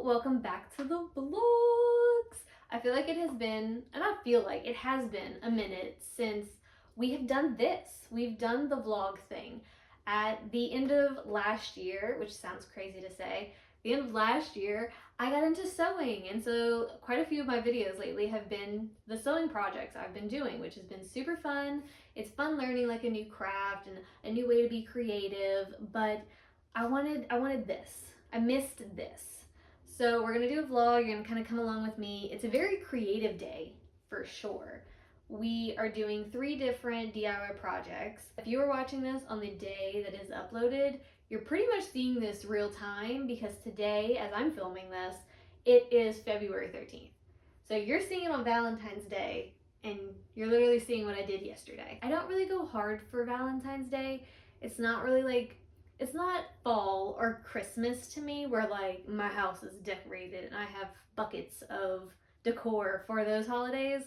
welcome back to the vlogs. I feel like it has been, and I feel like it has been a minute since we have done this. We've done the vlog thing. At the end of last year, which sounds crazy to say, the end of last year, I got into sewing, and so quite a few of my videos lately have been the sewing projects I've been doing, which has been super fun. It's fun learning like a new craft and a new way to be creative, but I wanted this. I missed this. So we're gonna do a vlog. You're gonna kind of come along with me. It's a very creative day for sure. We are doing 3 different DIY projects. If you are watching this on the day that is uploaded, you're pretty much seeing this real time because today, as I'm filming this, it is February 13th. So you're seeing it on Valentine's Day and you're literally seeing what I did yesterday. I don't really go hard for Valentine's Day. It's not really like, it's not fall or Christmas to me where like my house is decorated and I have buckets of decor for those holidays.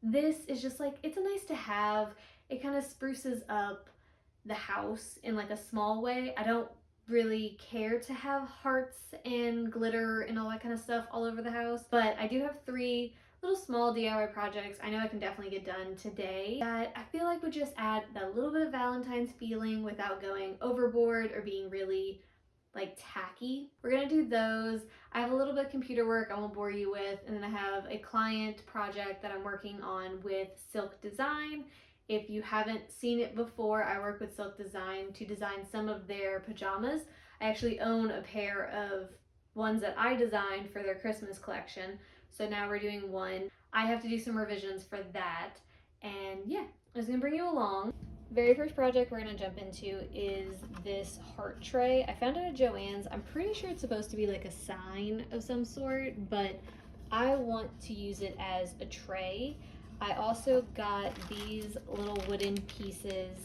This is just like, it's a nice to have. It kind of spruces up the house in like a small way. I don't really care to have hearts and glitter and all that kind of stuff all over the house, but I do have 3 little small DIY projects I know I can definitely get done today that I feel like would just add that little bit of Valentine's feeling without going overboard or being really like tacky. We're gonna do those. I have a little bit of computer work I won't bore you with, and then I have a client project that I'm working on with Silk Design. If you haven't seen it before, I work with Silk Design to design some of their pajamas. I actually own a pair of ones that I designed for their Christmas collection. So now we're doing one. I have to do some revisions for that. And yeah, I was gonna bring you along. Very first project we're gonna jump into is this heart tray. I found it at Joann's. I'm pretty sure it's supposed to be like a sign of some sort, but I want to use it as a tray. I also got these little wooden pieces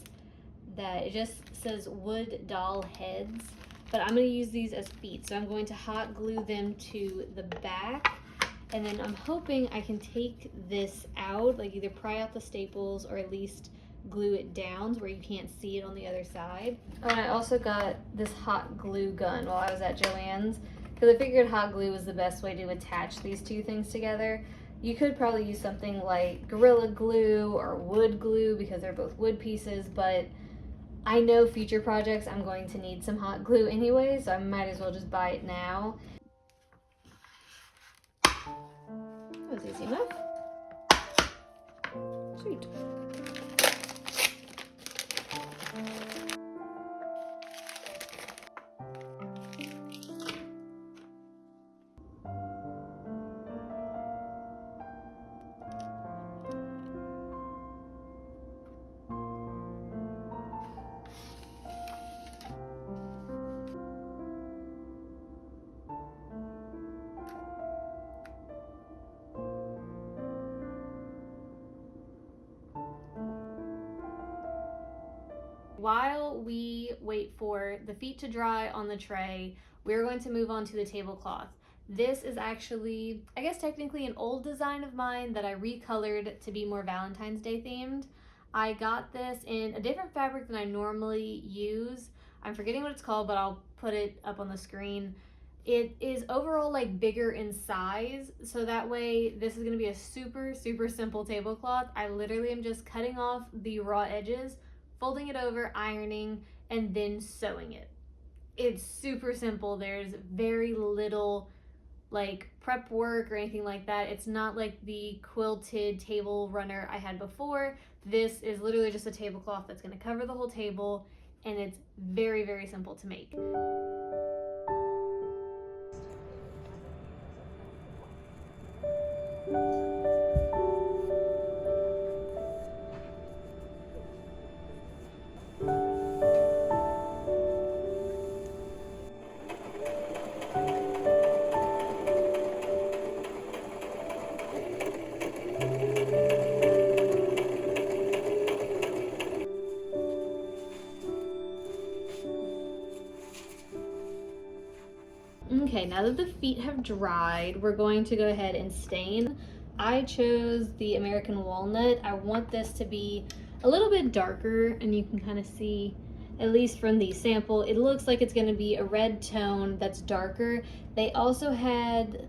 that it just says wood doll heads, but I'm going to use these as feet. So I'm going to hot glue them to the back, and then I'm hoping I can take this out, like either pry out the staples or at least glue it down to where you can't see it on the other side. Oh, and I also got this hot glue gun while I was at Joann's because I figured hot glue was the best way to attach these 2 things together. You could probably use something like Gorilla Glue or wood glue because they're both wood pieces, but I know future projects I'm going to need some hot glue anyway, so I might as well just buy it now. That was easy enough. Sweet. While we wait for the feet to dry on the tray, we're going to move on to the tablecloth. This is actually, I guess technically an old design of mine that I recolored to be more Valentine's Day themed. I got this in a different fabric than I normally use. I'm forgetting what it's called, but I'll put it up on the screen. It is overall like bigger in size, so that way this is gonna be a super simple tablecloth. I literally am just cutting off the raw edges, folding it over, ironing, and then sewing it. It's super simple. There's very little like prep work or anything like that. It's not like the quilted table runner I had before. This is literally just a tablecloth that's going to cover the whole table, and it's very simple to make. Okay, now that the feet have dried, we're going to go ahead and stain. I chose the American walnut. I want this to be a little bit darker, and you can kind of see at least from the sample, it looks like it's going to be a red tone that's darker. They also had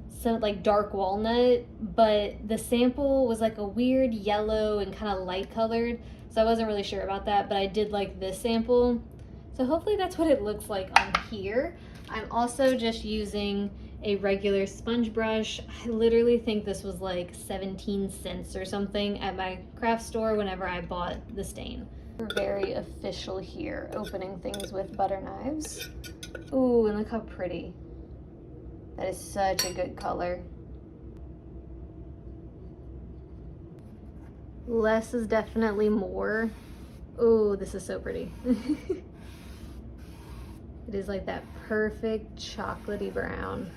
some like dark walnut, but the sample was like a weird yellow and kind of light colored, so I wasn't really sure about that, but I did like this sample. So hopefully that's what it looks like on here. I'm also just using a regular sponge brush. I literally think this was like 17 cents or something at my craft store whenever I bought the stain. We're very official here, opening things with butter knives. Ooh, and look how pretty. That is such a good color. Less is definitely more. Ooh, this is so pretty. It is like that perfect chocolatey brown.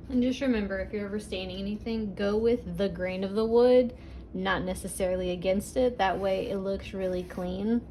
And just remember, if you're ever staining anything, go with the grain of the wood, not necessarily against it. That way it looks really clean.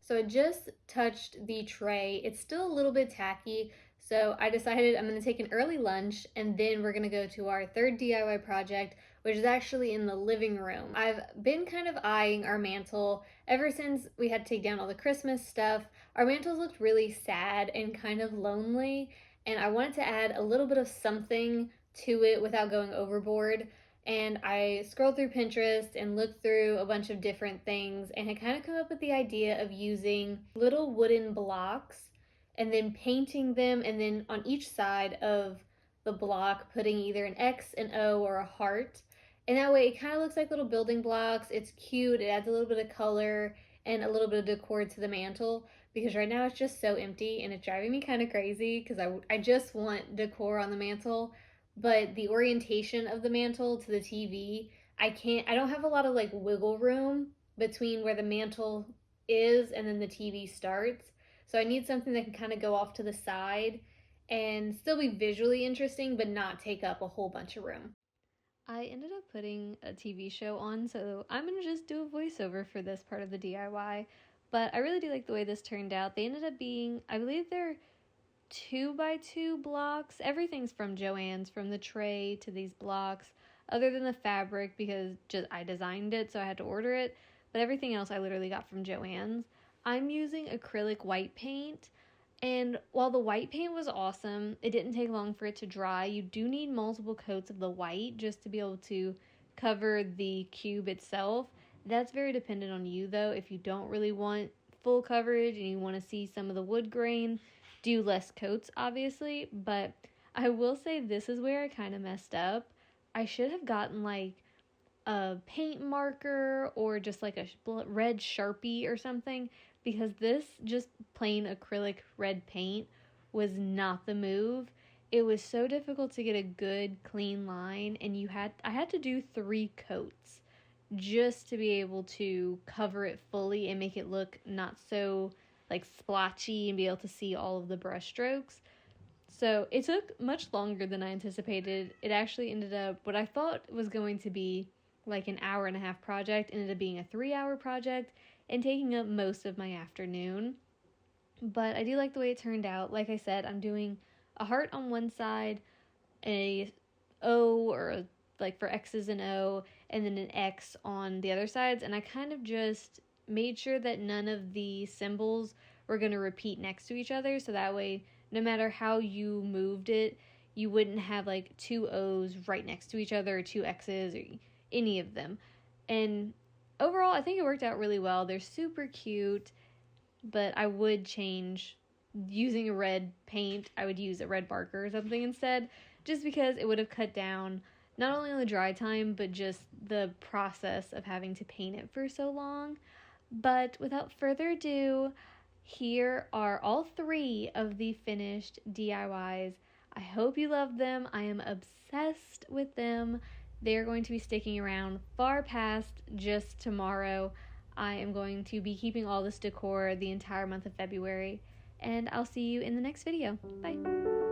So I just touched the tray. It's still a little bit tacky, so I decided I'm going to take an early lunch and then we're going to go to our third DIY project, which is actually in the living room. I've been kind of eyeing our mantle ever since we had to take down all the Christmas stuff. Our mantles looked really sad and kind of lonely, and I wanted to add a little bit of something to it without going overboard. And I scrolled through Pinterest and looked through a bunch of different things and had kind of come up with the idea of using little wooden blocks and then painting them, and then on each side of the block putting either an X, an O, or a heart. And that way it kind of looks like little building blocks. It's cute, it adds a little bit of color and a little bit of decor to the mantle, because right now it's just so empty and it's driving me kind of crazy because I just want decor on the mantle, but the orientation of the mantle to the TV, I don't have a lot of like wiggle room between where the mantle is and then the TV starts. So I need something that can kind of go off to the side and still be visually interesting but not take up a whole bunch of room. I ended up putting a TV show on, so I'm gonna just do a voiceover for this part of the DIY. But I really do like the way this turned out. They ended up being, I believe they're 2x2 blocks. Everything's from Joann's, from the tray to these blocks, other than the fabric because just I designed it, so I had to order it. But everything else I literally got from Joann's. I'm using acrylic white paint, and while the white paint was awesome, it didn't take long for it to dry. You do need multiple coats of the white just to be able to cover the cube itself. That's very dependent on you though. If you don't really want full coverage and you want to see some of the wood grain, do less coats obviously. But I will say this is where I kind of messed up. I should have gotten like a paint marker or just like a red Sharpie or something, because this just plain acrylic red paint was not the move. It was so difficult to get a good clean line, and I had to do 3 coats just to be able to cover it fully and make it look not so like splotchy and be able to see all of the brush strokes. So it took much longer than I anticipated. It actually ended up, what I thought was going to be like an hour and a half project ended up being a 3-hour project and taking up most of my afternoon. But I do like the way it turned out. Like I said, I'm doing a heart on one side, a O or like for X's and O, and then an X on the other sides. And I kind of just made sure that none of the symbols were going to repeat next to each other. So that way, no matter how you moved it, you wouldn't have like 2 O's right next to each other or 2 X's. Or any of them. And overall, I think it worked out really well. They're super cute, but I would change using a red paint. I would use a red marker or something instead, just because it would have cut down not only on the dry time, but just the process of having to paint it for so long. But without further ado, here are all 3 of the finished DIYs. I hope you love them. I am obsessed with them. They're going to be sticking around far past just tomorrow. I am going to be keeping all this decor the entire month of February, and I'll see you in the next video. Bye!